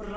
Hello,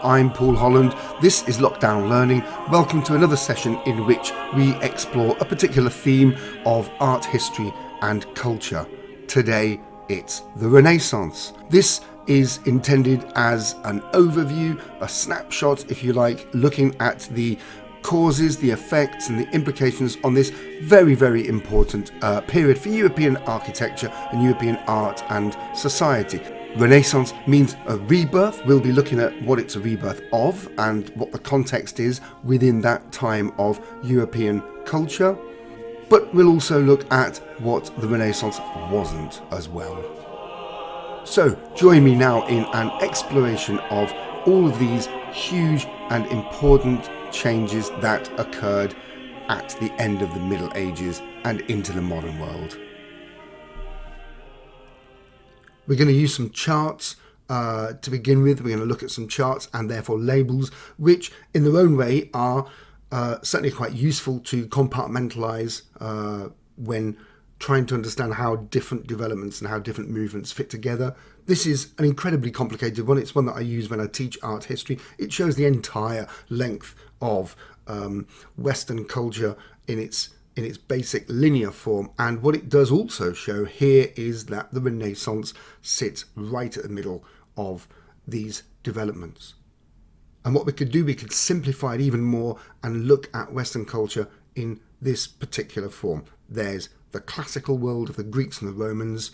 I'm Paul Holland. This is Lockdown Learning. Welcome to another session in which we explore a particular theme of art history and culture. Today, it's the Renaissance. This is intended as an overview, a snapshot, if you like, looking at the causes, the effects and the implications on this very, very important period for European architecture and European art and society. Renaissance means a rebirth. We'll be looking at what it's a rebirth of and what the context is within that time of European culture. But we'll also look at what the Renaissance wasn't as well. So join me now in an exploration of all of these huge and important changes that occurred at the end of the Middle Ages and into the modern world. We're going to use some charts to begin with. We're going to look at some charts and therefore labels, which in their own way are certainly quite useful to compartmentalise when trying to understand how different developments and how different movements fit together. This is an incredibly complicated one. It's one that I use when I teach art history. It shows the entire length of Western culture in its basic linear form, and what it does also show here is that the Renaissance sits right at the middle of these developments. And what we could do, we could simplify it even more and look at Western culture in this particular form. There's the classical world of the Greeks and the Romans,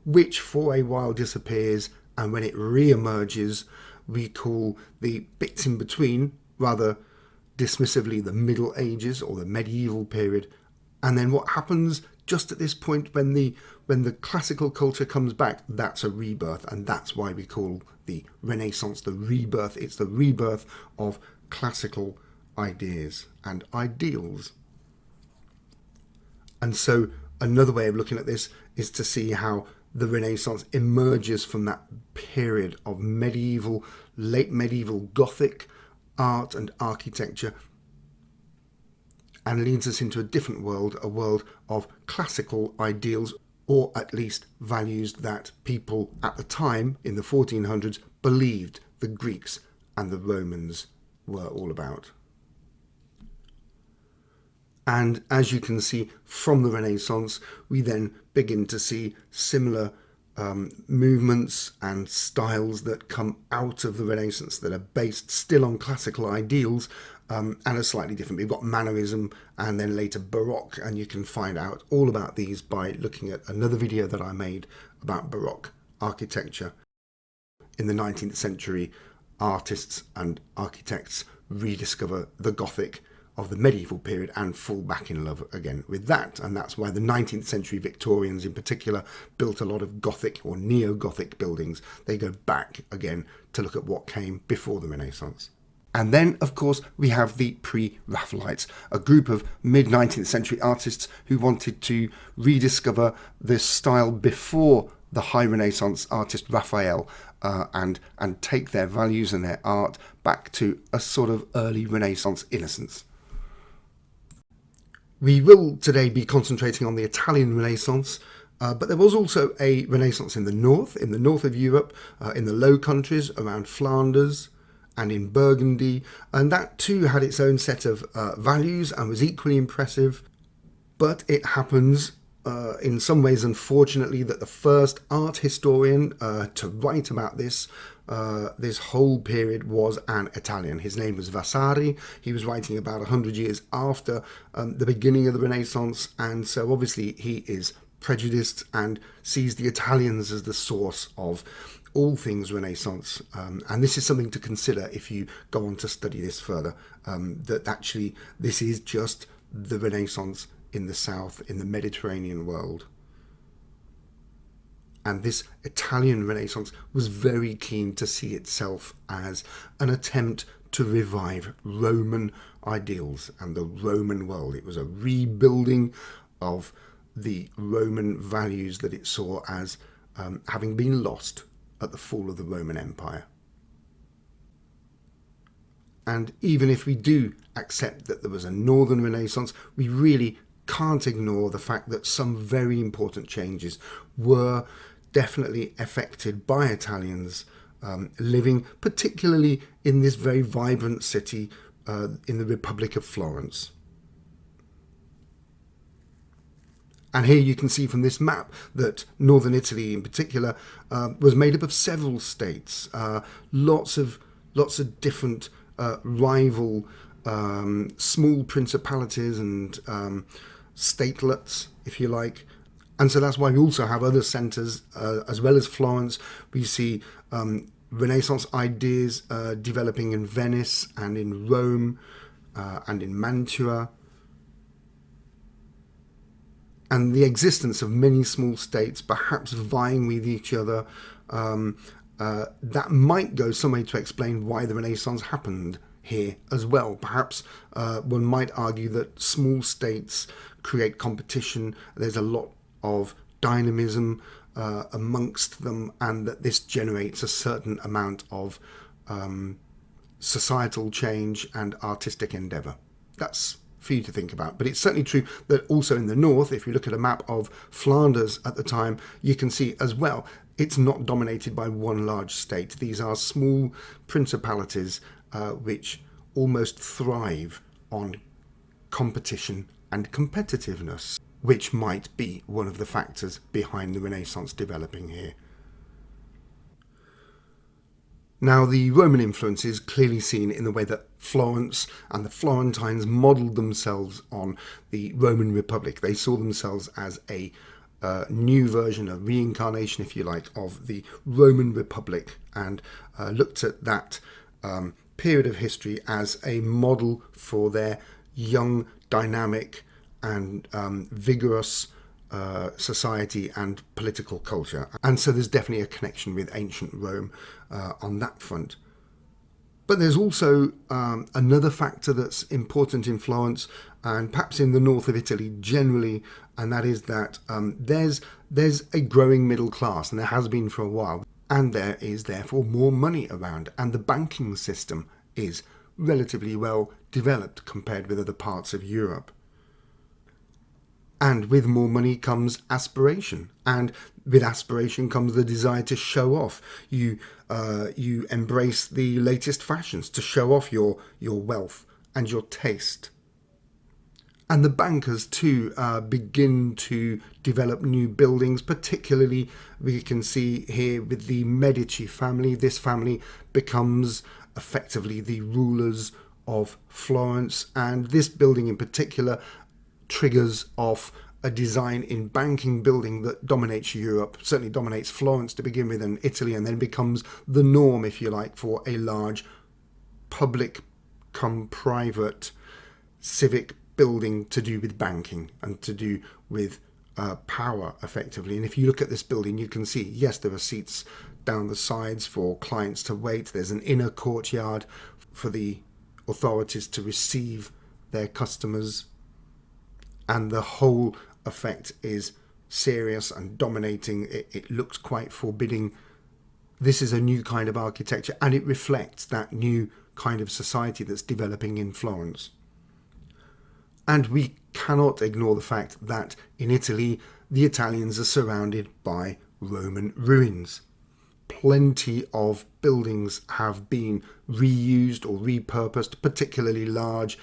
which for a while disappears, and when it re-emerges, we call the bits in between, rather dismissively, the Middle Ages or the medieval period. And then what happens just at this point when the classical culture comes back, that's a rebirth, and that's why we call the Renaissance the rebirth. It's the rebirth of classical ideas and ideals. And so another way of looking at this is to see how the Renaissance emerges from that period of medieval, late medieval Gothic art and architecture, and leads us into a different world, a world of classical ideals, or at least values that people at the time, in the 1400s, believed the Greeks and the Romans were all about. And as you can see from the Renaissance, we then begin to see similar movements and styles that come out of the Renaissance that are based still on classical ideals, and are slightly different. We've got Mannerism and then later Baroque, and you can find out all about these by looking at another video that I made about Baroque architecture. In the 19th century, artists and architects rediscover the Gothic of the medieval period and fall back in love again with that, and that's why the 19th century Victorians in particular built a lot of Gothic or neo-Gothic buildings. They go back again to look at what came before the Renaissance. And then, of course, we have the Pre-Raphaelites, a group of mid-19th century artists who wanted to rediscover this style before the high Renaissance artist Raphael, and take their values and their art back to a sort of early Renaissance innocence. We will today be concentrating on the Italian Renaissance, but there was also a Renaissance in the north of Europe, in the Low Countries, around Flanders, and in Burgundy, and that too had its own set of values and was equally impressive. But it happens in some ways, unfortunately, that the first art historian to write about this whole period was an Italian. His name was Vasari. He was writing about 100 years after the beginning of the Renaissance, and so obviously he is prejudiced and sees the Italians as the source of all things Renaissance, and this is something to consider if you go on to study this further, that actually this is just the Renaissance in the south, in the Mediterranean world. And this Italian Renaissance was very keen to see itself as an attempt to revive Roman ideals and the Roman world. It was a rebuilding of the Roman values that it saw as having been lost at the fall of the Roman Empire. And even if we do accept that there was a Northern Renaissance, we really can't ignore the fact that some very important changes were definitely affected by Italians living particularly in this very vibrant city in the Republic of Florence. And here you can see from this map that northern Italy in particular was made up of several states, lots of different rival small principalities and statelets, if you like. And so that's why we also have other centres, as well as Florence. We see Renaissance ideas developing in Venice and in Rome and in Mantua. And the existence of many small states perhaps vying with each other, that might go some way to explain why the Renaissance happened here as well. Perhaps one might argue that small states create competition. There's a lot of dynamism amongst them, and that this generates a certain amount of societal change and artistic endeavour. That's for you to think about. But it's certainly true that also in the north, if you look at a map of Flanders at the time, you can see as well it's not dominated by one large state. These are small principalities which almost thrive on competition and competitiveness, which might be one of the factors behind the Renaissance developing here. Now, the Roman influence is clearly seen in the way that Florence and the Florentines modelled themselves on the Roman Republic. They saw themselves as a new version, a reincarnation, if you like, of the Roman Republic, and looked at that period of history as a model for their young, dynamic and vigorous society and political culture. And so there's definitely a connection with ancient Rome on that front. But there's also another factor that's important in Florence and perhaps in the north of Italy generally, and that is that there's a growing middle class, and there has been for a while, and there is therefore more money around, and the banking system is relatively well developed compared with other parts of Europe. And with more money comes aspiration, and with aspiration comes the desire to show off. You embrace the latest fashions to show off your wealth and your taste. And the bankers too begin to develop new buildings. Particularly, we can see here with the Medici family. This family becomes effectively the rulers of Florence, and this building in particular triggers off a design in banking building that dominates Europe, certainly dominates Florence to begin with and Italy, and then becomes the norm, if you like, for a large public come private civic building to do with banking and to do with power effectively. And if you look at this building, you can see, yes, there are seats down the sides for clients to wait. There's an inner courtyard for the authorities to receive their customers. And the whole effect is serious and dominating. It looks quite forbidding. This is a new kind of architecture, and it reflects that new kind of society that's developing in Florence. And we cannot ignore the fact that in Italy, the Italians are surrounded by Roman ruins. Plenty of buildings have been reused or repurposed, particularly large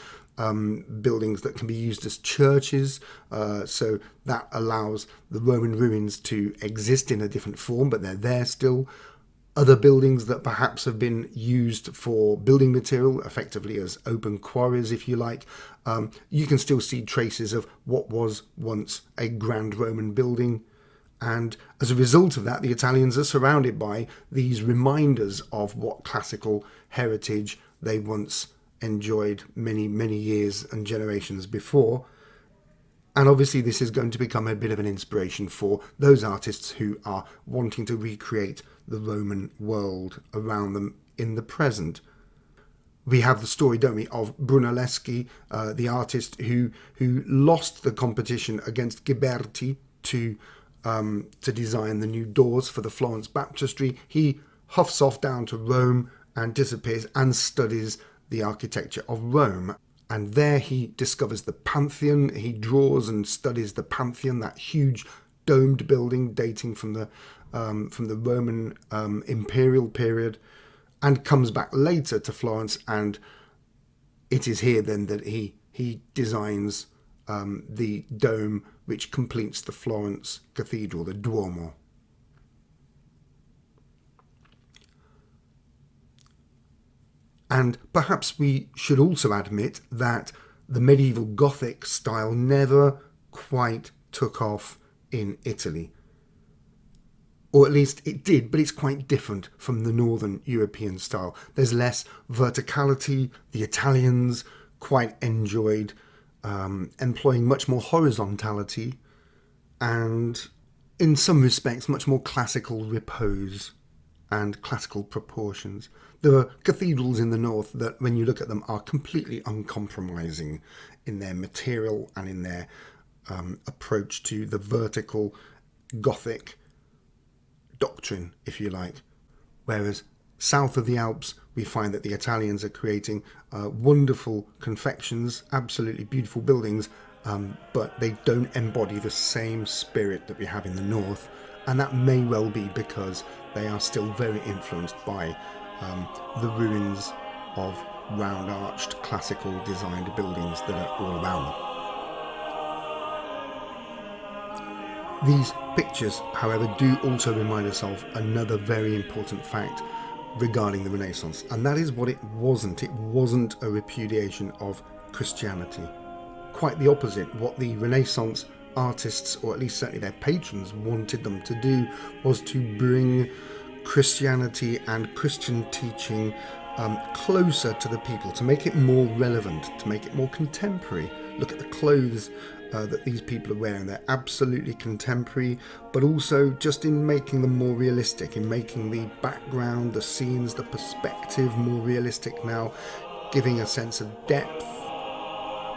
buildings that can be used as churches, so that allows the Roman ruins to exist in a different form, but they're there still. Other buildings that perhaps have been used for building material, effectively as open quarries, if you like, you can still see traces of what was once a grand Roman building. And as a result of that, the Italians are surrounded by these reminders of what classical heritage they once enjoyed many, many years and generations before. And obviously this is going to become a bit of an inspiration for those artists who are wanting to recreate the Roman world around them in the present. We have the story, don't we, of Brunelleschi, the artist who lost the competition against Ghiberti to to design the new doors for the Florence baptistry, he huffs off down to Rome and disappears and studies the architecture of Rome. And there he discovers the Pantheon. He draws and studies the Pantheon, that huge domed building dating from the Roman imperial period, and comes back later to Florence. And it is here then that he designs the dome which completes the Florence Cathedral, the Duomo. And perhaps we should also admit that the medieval Gothic style never quite took off in Italy. Or at least it did, but it's quite different from the Northern European style. There's less verticality. The Italians quite enjoyed employing much more horizontality and, in some respects, much more classical repose and classical proportions. There are cathedrals in the north that, when you look at them, are completely uncompromising in their material and in their approach to the vertical Gothic doctrine, if you like. Whereas south of the Alps, we find that the Italians are creating wonderful confections, absolutely beautiful buildings, but they don't embody the same spirit that we have in the north. And that may well be because they are still very influenced by the ruins of round-arched, classical designed buildings that are all around them. These pictures, however, do also remind us of another very important fact regarding the Renaissance, and that is what it wasn't. It wasn't a repudiation of Christianity. Quite the opposite. What the Renaissance artists, or at least certainly their patrons, wanted them to do was to bring Christianity and Christian teaching closer to the people, to make it more relevant, to make it more contemporary. Look at the clothes that these people are wearing. They're absolutely contemporary, but also just in making them more realistic, in making the background, the scenes, the perspective more realistic now, giving a sense of depth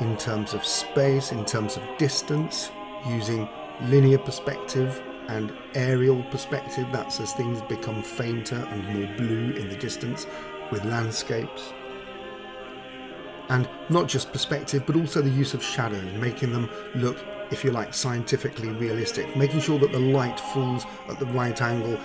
in terms of space, in terms of distance, using linear perspective and aerial perspective. That's as things become fainter and more blue in the distance with landscapes. And not just perspective, but also the use of shadows, making them look, if you like, scientifically realistic, making sure that the light falls at the right angle.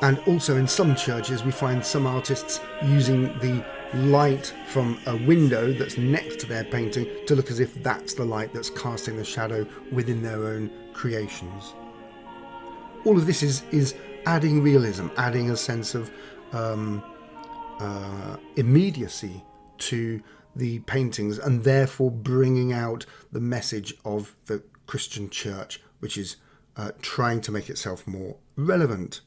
And also in some churches, we find some artists using the light from a window that's next to their painting to look as if that's the light that's casting the shadow within their own creations. All of this is adding realism, adding a sense of immediacy to the paintings, and therefore bringing out the message of the Christian church, which is trying to make itself more relevant.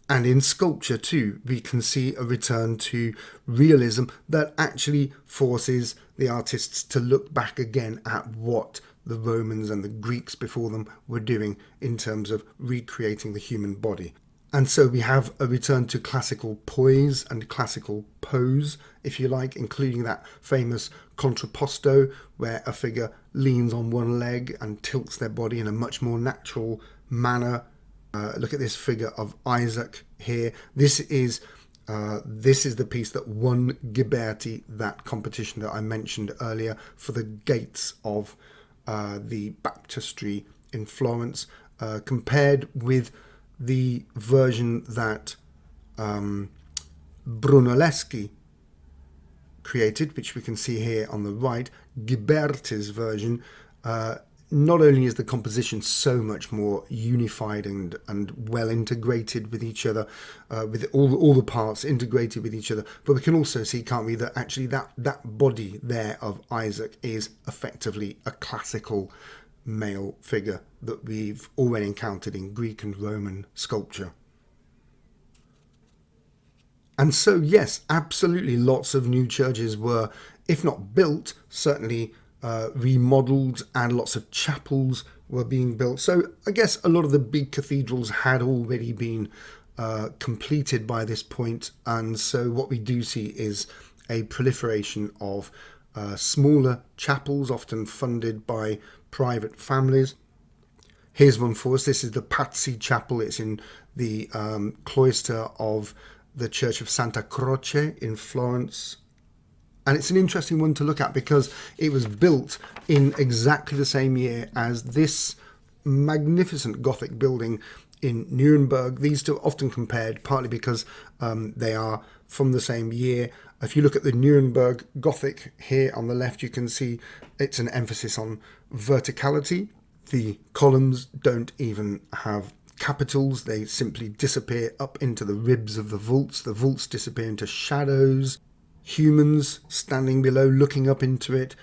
And in sculpture too, we can see a return to realism that actually forces the artists to look back again at what the Romans and the Greeks before them were doing in terms of recreating the human body. And so we have a return to classical poise and classical pose, if you like, including that famous contrapposto where a figure leans on one leg and tilts their body in a much more natural manner. Look at this figure of Isaac here. This is the piece that won Ghiberti, that competition that I mentioned earlier, for the gates of the baptistry in Florence, compared with the version that Brunelleschi created, which we can see here on the right. Ghiberti's version, not only is the composition so much more unified and well integrated with each other, with all the parts integrated with each other, but we can also see, can't we, that actually that body there of Isaac is effectively a classical male figure that we've already encountered in Greek and Roman sculpture. And so, yes, absolutely lots of new churches were, if not built, certainly remodelled, and lots of chapels were being built. So I guess a lot of the big cathedrals had already been completed by this point, and so what we do see is a proliferation of smaller chapels, often funded by private families. Here's one for us. This is the Pazzi Chapel. It's in the cloister of the Church of Santa Croce in Florence. And it's an interesting one to look at because it was built in exactly the same year as this magnificent Gothic building in Nuremberg. These two are often compared, partly because they are from the same year. If you look at the Nuremberg Gothic here on the left, you can see it's an emphasis on verticality. The columns don't even have capitals. They simply disappear up into the ribs of the vaults. The vaults disappear into shadows. Humans standing below, looking up into it,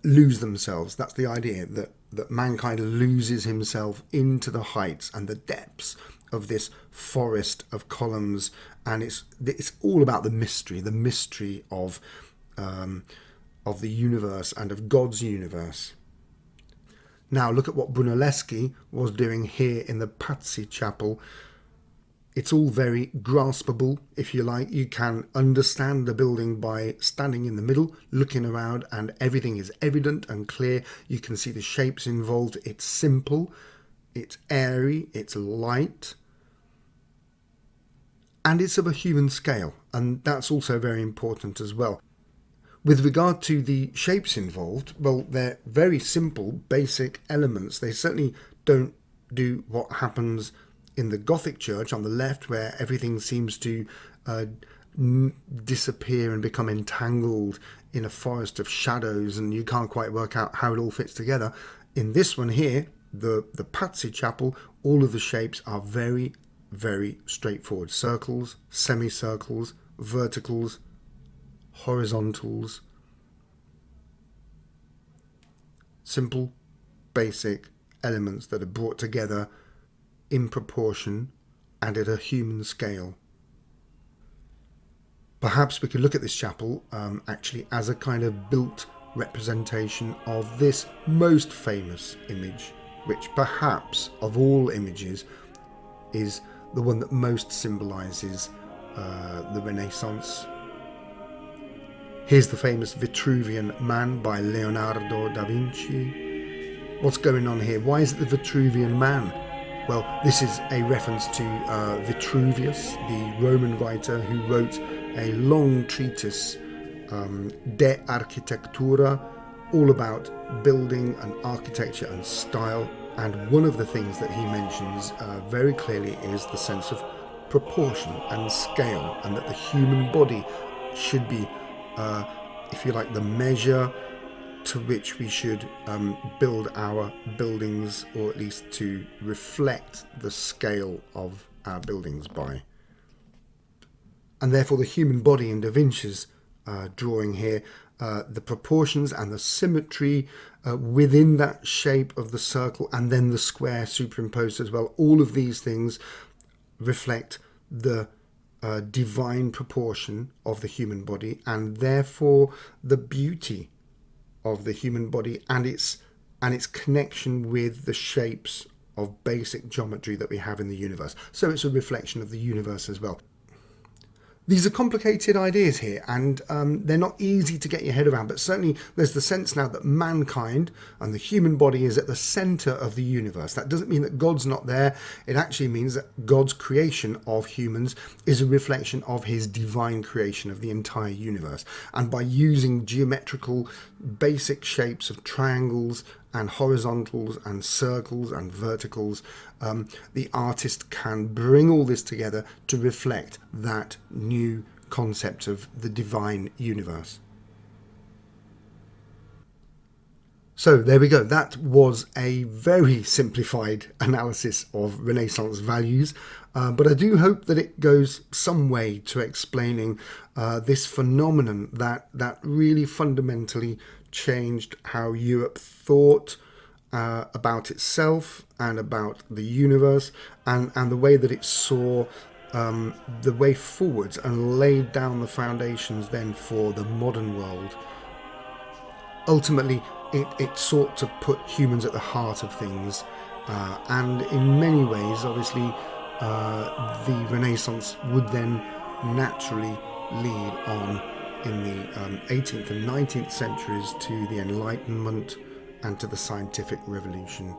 lose themselves. That's the idea, that mankind loses himself into the heights and the depths of this forest of columns. And it's all about the mystery of the universe and of God's universe. Now look at what Brunelleschi was doing here in the Pazzi Chapel. It's all very graspable, if you like. You can understand the building by standing in the middle, looking around, and everything is evident and clear. You can see the shapes involved. It's simple, it's airy, it's light, and it's of a human scale, and that's also very important as well. With regard to the shapes involved, well, they're very simple, basic elements. They certainly don't do what happens in the Gothic church on the left, where everything seems to disappear and become entangled in a forest of shadows, and you can't quite work out how it all fits together. In this one here, the Pazzi Chapel, all of the shapes are very, very straightforward. Circles, semicircles, verticals, horizontals. Simple, basic elements that are brought together in proportion and at a human scale. Perhaps we could look at this chapel actually as a kind of built representation of this most famous image, which perhaps of all images is the one that most symbolises the Renaissance. Here's the famous Vitruvian Man by Leonardo da Vinci. What's going on here? Why is it the Vitruvian Man? Well, this is a reference to Vitruvius, the Roman writer who wrote a long treatise, De Architectura, all about building and architecture and style. And one of the things that he mentions very clearly is the sense of proportion and scale, and that the human body should be, if you like, the measure to which we should build our buildings, or at least to reflect the scale of our buildings by. And therefore the human body in Da Vinci's drawing here, the proportions and the symmetry within that shape of the circle, and then the square superimposed as well, all of these things reflect the divine proportion of the human body, and therefore the beauty of the human body and its connection with the shapes of basic geometry that we have in the universe. So it's a reflection of the universe as well. These are complicated ideas here, and they're not easy to get your head around, but certainly there's the sense now that mankind and the human body is at the centre of the universe. That doesn't mean that God's not there. It actually means that God's creation of humans is a reflection of his divine creation of the entire universe. And by using geometrical basic shapes of triangles and horizontals and circles and verticals, the artist can bring all this together to reflect that new concept of the divine universe. So there we go. That was a very simplified analysis of Renaissance values, but I do hope that it goes some way to explaining this phenomenon that really fundamentally changed how Europe thought about itself and about the universe, and the way that it saw the way forwards and laid down the foundations then for the modern world. Ultimately, it sought to put humans at the heart of things, and in many ways, obviously, the Renaissance would then naturally lead on in the 18th and 19th centuries to the Enlightenment and to the scientific revolution.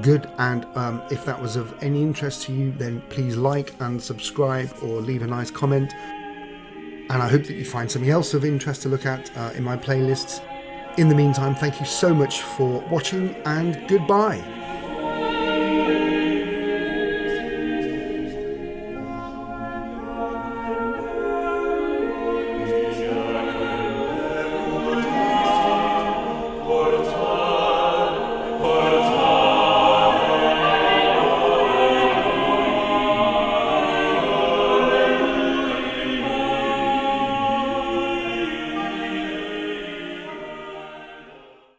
good. And if that was of any interest to you, then please like and subscribe or leave a nice comment. And I hope that you find something else of interest to look at in my playlists. In the meantime, thank you so much for watching, and goodbye.